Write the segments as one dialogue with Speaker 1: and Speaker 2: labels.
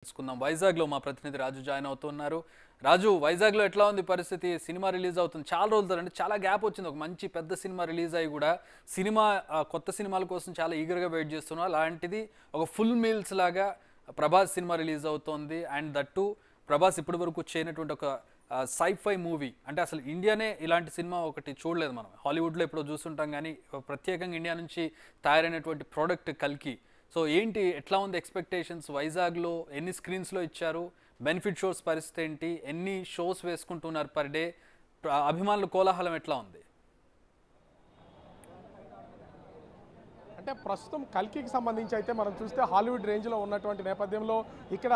Speaker 1: తెలుసుకుందాం. వైజాగ్లో మా ప్రతినిధి రాజు జాయిన్ అవుతున్నారు. రాజు, వైజాగ్లో ఎట్లా ఉంది పరిస్థితి? సినిమా రిలీజ్ అవుతుంది, చాలా రోజులు అంటే చాలా గ్యాప్ వచ్చింది. ఒక మంచి పెద్ద సినిమా రిలీజ్ అయ్యి కూడా సినిమా కొత్త సినిమాల కోసం చాలా ఈగర్గా వెయిట్ చేస్తున్నాం. అలాంటిది ఒక ఫుల్ మీల్స్ లాగా ప్రభాస్ సినిమా రిలీజ్ అవుతోంది. అండ్ దట్టు ప్రభాస్ ఇప్పటి వరకు చేయనటువంటి ఒక సైఫై మూవీ. అంటే అసలు ఇండియానే ఇలాంటి సినిమా ఒకటి చూడలేదు. మనం హాలీవుడ్లో ఎప్పుడో చూస్తుంటాం, కానీ ప్రత్యేకంగా ఇండియా నుంచి తయారైనటువంటి ప్రోడక్ట్ కల్కి. సో ఏంటి, ఎట్లా ఉంది ఎక్స్పెక్టేషన్స్? వైజాగ్లో ఎన్ని స్క్రీన్స్లో ఇచ్చారు? బెనిఫిట్ షోస్ పరిస్థితి ఏంటి? ఎన్ని షోస్ వేసుకుంటున్నారు పర్ డే? అభిమానుల కోలాహలం ఎట్లా ఉంది?
Speaker 2: అంటే ప్రస్తుతం కల్కికి సంబంధించి అయితే మనం చూస్తే హాలీవుడ్ రేంజ్లో ఉన్నటువంటి నేపథ్యంలో ఇక్కడ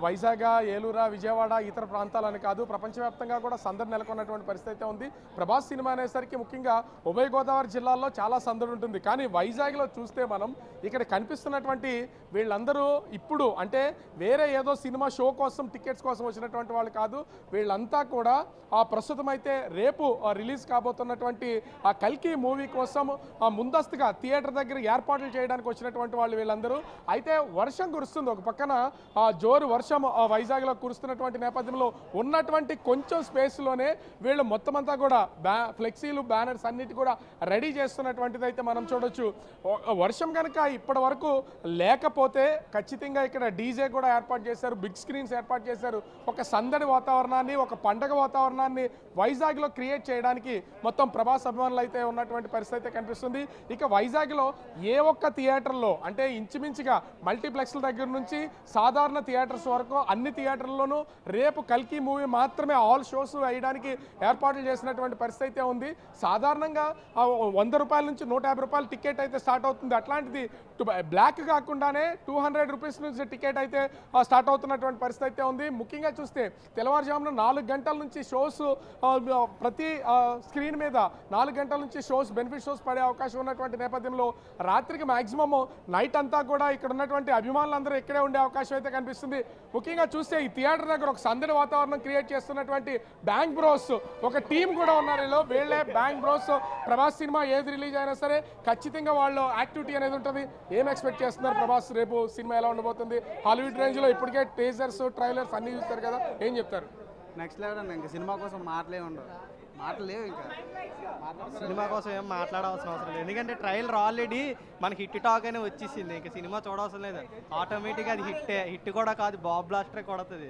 Speaker 2: వైజాగ్, ఏలూరు, విజయవాడ, ఇతర ప్రాంతాలని కాదు, ప్రపంచవ్యాప్తంగా కూడా సందడి నెలకొన్నటువంటి పరిస్థితి అయితే ఉంది. ప్రభాస్ సినిమా అనేసరికి ముఖ్యంగా ఉభయ గోదావరి జిల్లాల్లో చాలా సందడి ఉంటుంది. కానీ వైజాగ్లో చూస్తే మనం ఇక్కడ కనిపిస్తున్నటువంటి వీళ్ళందరూ ఇప్పుడు అంటే వేరే ఏదో సినిమా షో కోసం టికెట్స్ కోసం వచ్చినటువంటి వాళ్ళు కాదు. వీళ్ళంతా కూడా ప్రస్తుతం అయితే రేపు రిలీజ్ కాబోతున్నటువంటి ఆ కల్కి మూవీ కోసం ముందస్తుగా థియేటర్ దగ్గర ఏర్పాట్లు చేయడానికి వచ్చినటువంటి వాళ్ళు వీళ్ళందరూ. అయితే వర్షం కురుస్తుంది, ఒక పక్కన జోరు వర్షం వైజాగ్లో కురుస్తున్నటువంటి నేపథ్యంలో ఉన్నటువంటి కొంచెం స్పేస్లోనే వీళ్ళు మొత్తం అంతా కూడా ఫ్లెక్సీలు, బ్యానర్స్ అన్నిటి కూడా రెడీ చేస్తున్నటువంటిది అయితే మనం చూడొచ్చు. వర్షం కనుక ఇప్పటి వరకు లేకపోతే ఖచ్చితంగా ఇక్కడ డీజే కూడా ఏర్పాటు చేశారు, బిగ్ స్క్రీన్స్ ఏర్పాటు చేశారు. ఒక సందడి వాతావరణాన్ని, ఒక పండగ వాతావరణాన్ని వైజాగ్లో క్రియేట్ చేయడానికి మొత్తం ప్రభాస్ అభిమానులు అయితే ఉన్నటువంటి పరిస్థితి అయితే కనిపిస్తుంది. ఇక వైజాగ్లో ఏ ఒక్క థియేటర్లో అంటే ఇంచుమించుగా మల్టీప్లెక్స్ల దగ్గర నుంచి సాధారణ థియేటర్స్ వరకు అన్ని థియేటర్లోనూ రేపు కల్కి మూవీ మాత్రమే ఆల్ షోస్ వేయడానికి ఏర్పాట్లు చేసినటువంటి పరిస్థితి అయితే ఉంది. సాధారణంగా 100 రూపాయల నుంచి 150 రూపాయల టికెట్ అయితే స్టార్ట్ అవుతుంది. అట్లాంటిది బ్లాక్ కాకుండానే 200 రూపీస్ నుంచి టికెట్ అయితే స్టార్ట్ అవుతున్నటువంటి పరిస్థితి అయితే ఉంది. ముఖ్యంగా చూస్తే తెల్లవారుజామున 4 గంటల నుంచి షోస్, ప్రతి స్క్రీన్ మీద 4 గంటల నుంచి షోస్, బెనిఫిట్ షోస్ పడే అవకాశం ఉన్నటువంటి నేపథ్యంలో రాత్రికి మ్యాక్సిమమ్ నైట్ అంతా కూడా ఇక్కడ ఉన్నటువంటి అభిమానులందరూ ఇక్కడే ఉండే అవకాశం అయితే కనిపిస్తుంది. ముఖ్యంగా చూస్తే ఈ థియేటర్ దగ్గర ఒక సందడి వాతావరణం క్రియేట్ చేస్తున్నటువంటి బ్యాంక్ బ్రోస్ ఒక టీం కూడా ఉన్నారు. వీళ్ళే బ్యాంక్ బ్రోస్. ప్రభాస్ సినిమా ఏది రిలీజ్ అయినా సరే ఖచ్చితంగా వాళ్ళు యాక్టివిటీ అనేది ఉంటుంది. ఏం ఎక్స్పెక్ట్ చేస్తున్నారు ప్రభాస్ రేపు సినిమా ఎలా ఉండబోతుంది? హాలీవుడ్ రేంజ్లో ఇప్పటికే టీజర్స్, ట్రైలర్స్ అన్నీ చూస్తారు కదా, ఏం చెప్తారు?
Speaker 3: నెక్స్ట్ లెవెల్ అన్న. ఇంకా సినిమా కోసం మాటలే ఉండవు, మాటలు లేవు. ఇంకా సినిమా కోసం ఏం మాట్లాడాల్సిన అవసరం లేదు, ఎందుకంటే ట్రైలర్ ఆల్రెడీ మనకి హిట్ టాక్ అనే వచ్చేసింది. ఇంకా సినిమా చూడవసరం లేదు, ఆటోమేటిక్గా అది హిట్ కూడా కాదు, బాబ్ బ్లాస్టరే కొడుతుంది.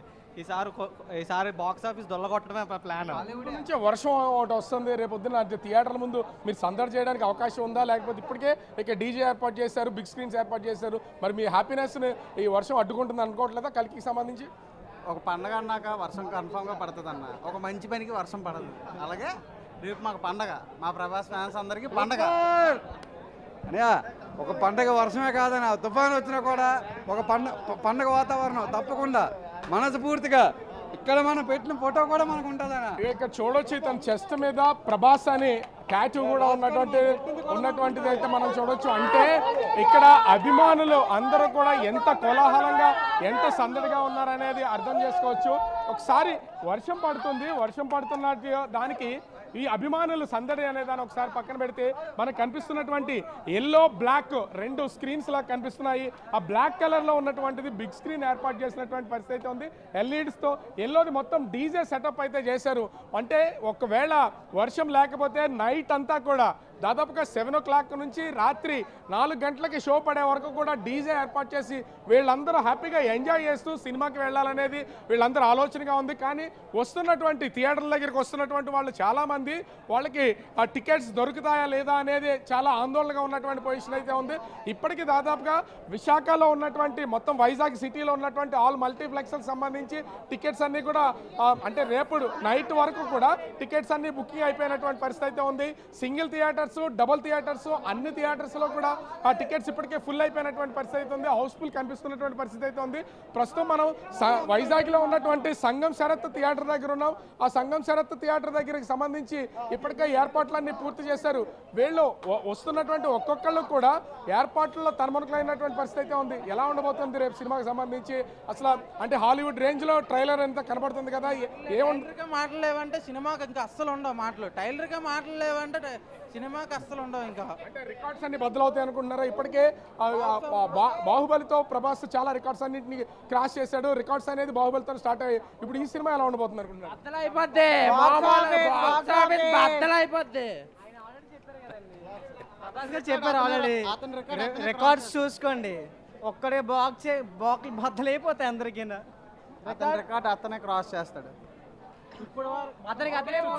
Speaker 3: ఈసారి బాక్స్ ఆఫీస్ దొల్లగొట్టడమే ప్లాన్.
Speaker 2: హాలీవుడ్ నుంచి వర్షం ఒకటి వస్తుంది, రేపు పొద్దున్న థియేటర్ల ముందు మీరు సందడి చేయడానికి అవకాశం ఉందా? లేకపోతే ఇప్పటికే ఇక డీజే ఏర్పాటు చేశారు, బిగ్ స్క్రీన్స్ ఏర్పాటు చేశారు, మరి మీ హ్యాపీనెస్ని ఈ వర్షం అడ్డుకుంటుంది అనుకోవట్లేదా కల్కి సంబంధించి?
Speaker 3: ఒక పండగ అన్నాక వర్షం కన్ఫామ్గా పడుతుంది అన్న. ఒక మంచి పనికి వర్షం పడదు. అలాగే రేపు మాకు పండగ, మా ప్రభాస్ ఫ్యాన్స్ అందరికీ పండగ.
Speaker 4: అనే ఒక పండగ వర్షమే కాదన్న, తుఫాను వచ్చినా కూడా ఒక పండగ వాతావరణం తప్పకుండా మనస్ఫూర్తిగా ఇక్కడ మనం పెట్టిన ఫోటో కూడా మనకు ఉంటుందన్న.
Speaker 2: ఇక్కడ చూడొచ్చు తన చెస్ట్ మీద ప్రభాస్ అని ట్యాటూ కూడా ఉన్నటువంటిది అయితే మనం చూడొచ్చు. అంటే ఇక్కడ అభిమానులు అందరూ కూడా ఎంత కోలాహలంగా, ఎంత సందడిగా ఉన్నారనేది అర్థం చేసుకోవచ్చు. ఒకసారి వర్షం పడుతుంది, వర్షం పడుతున్న దానికి ఈ అభిమానులు సందడి అనే దాన్ని ఒకసారి పక్కన పెడితే మనకు కనిపిస్తున్నటువంటి ఎల్లో, బ్లాక్ 2 స్క్రీన్స్ లాగా కనిపిస్తున్నాయి. ఆ బ్లాక్ కలర్లో ఉన్నటువంటిది బిగ్ స్క్రీన్ ఏర్పాటు చేసినటువంటి పరిస్థితి అయితే ఉంది. ఎల్ఈడీస్తో ఎల్లోది మొత్తం డీజే సెటప్ అయితే చేశారు. అంటే ఒకవేళ వర్షం లేకపోతే నైట్ అంతా కూడా దాదాపుగా 7 o'clock నుంచి రాత్రి 4 గంటలకి షో పడే వరకు కూడా డీజే ఏర్పాటు చేసి వీళ్ళందరూ హ్యాపీగా ఎంజాయ్ చేస్తూ సినిమాకి వెళ్ళాలనేది వీళ్ళందరూ ఆలోచనగా ఉంది. కానీ వస్తున్నటువంటి థియేటర్ల దగ్గరికి వస్తున్నటువంటి వాళ్ళు చాలామంది, వాళ్ళకి ఆ టికెట్స్ దొరుకుతాయా లేదా అనేది చాలా ఆందోళనగా ఉన్నటువంటి పొజిషన్ అయితే ఉంది. ఇప్పటికీ దాదాపుగా విశాఖలో ఉన్నటువంటి మొత్తం వైజాగ్ సిటీలో ఉన్నటువంటి ఆల్ మల్టీప్లెక్స్కి సంబంధించి టికెట్స్ అన్నీ కూడా అంటే రేపు నైట్ వరకు కూడా టికెట్స్ అన్నీ బుకింగ్ అయిపోయినటువంటి పరిస్థితి అయితే ఉంది. సింగిల్ థియేటర్స్, డబుల్ థియేటర్స్, అన్ని థియేటర్స్లో కూడా ఆ టికెట్స్ ఇప్పటికే ఫుల్ అయిపోయినటువంటి పరిస్థితి అయితే ఉంది. హౌస్ఫుల్ కనిపిస్తున్నటువంటి పరిస్థితి అయితే ఉంది. ప్రస్తుతం మనం వైజాగ్లో ఉన్నటువంటి సంగం శరత్ థియేటర్ దగ్గర ఉన్నాం. ఆ సంగం శరత్ థియేటర్ దగ్గరికి సంబంధించి ఇప్పటికే ఏర్పాట్లన్నీ పూర్తి చేశారు. వీళ్ళు వస్తున్నటువంటి ఒక్కొక్కళ్ళు కూడా ఏర్పాట్లలో తన్మనుకులైనటువంటి పరిస్థితి అయితే ఉంది. ఎలా ఉండబోతుంది రేపు సినిమాకి సంబంధించి? అసలు అంటే హాలీవుడ్ రేంజ్లో ట్రైలర్ ఎంత కనబడుతుంది కదా,
Speaker 5: ఏమంటే మాటలు లేవంటే సినిమాకి ఇంకా అస్సలు ఉండవు మాటలు. టైలర్గా మాటలు లేవంటే సినిమా
Speaker 3: సినిమాకి అస్సలు ఉండవు ఇంకా.
Speaker 2: అంటే రికార్డ్స్ అన్ని బద్దలవుతాయి అనుకుంటున్నారా? ఇప్పటికే బాహుబలితో ప్రభాస్ చాలా రికార్డ్స్ అన్నింటినీ క్రాష్ చేశాడు. రికార్డ్స్ అనేది బాహుబలితో స్టార్ట్ అయ్యి ఇప్పుడు ఈ సినిమా ఎలా ఉండబోతుంది అనుకుంటున్నారు?
Speaker 3: చెప్పారు ఆల్రెడీ. రికార్డ్స్ చూసుకోండి, ఒక్కడే బాక్లు బద్దలైపోతాయి అందరికీ.
Speaker 5: రికార్డ్ అతనే క్రాస్ చేస్తాడు.
Speaker 3: ఇప్పుడు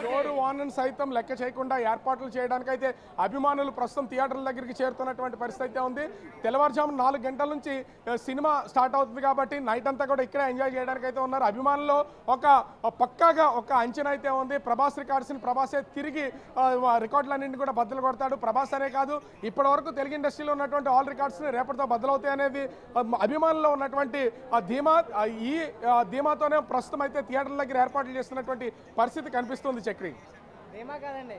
Speaker 2: జోరు వానను సైతం లెక్క చేయకుండా ఏర్పాట్లు చేయడానికైతే అభిమానులు ప్రస్తుతం థియేటర్ల దగ్గరికి చేరుతున్నటువంటి పరిస్థితి అయితే ఉంది. తెల్లవారుజాము 4 గంటల నుంచి సినిమా స్టార్ట్ అవుతుంది కాబట్టి నైట్ అంతా కూడా ఇక్కడే ఎంజాయ్ చేయడానికి అయితే ఉన్నారు. అభిమానుల్లో ఒక పక్కాగా ఒక అంచనా అయితే ఉంది. ప్రభాస్ రికార్డ్స్ని ప్రభాసే తిరిగి రికార్డులన్నింటినీ కూడా బద్దలు కొడతాడు. ప్రభాస్ అనే కాదు, ఇప్పటి వరకు తెలుగు ఇండస్ట్రీలో ఉన్నటువంటి ఆల్ రికార్డ్స్ని రేపటితో బద్దలవుతాయి అనేది అభిమానుల్లో ఉన్నటువంటి ధీమా. ఈ ధీమాతోనే ప్రస్తుతం అయితే థియేటర్ల దగ్గర ఏర్పాట్లు చేస్తున్నటువంటి పరిస్థితి కనిపిస్తుంది. చక్రి
Speaker 3: కాదండి.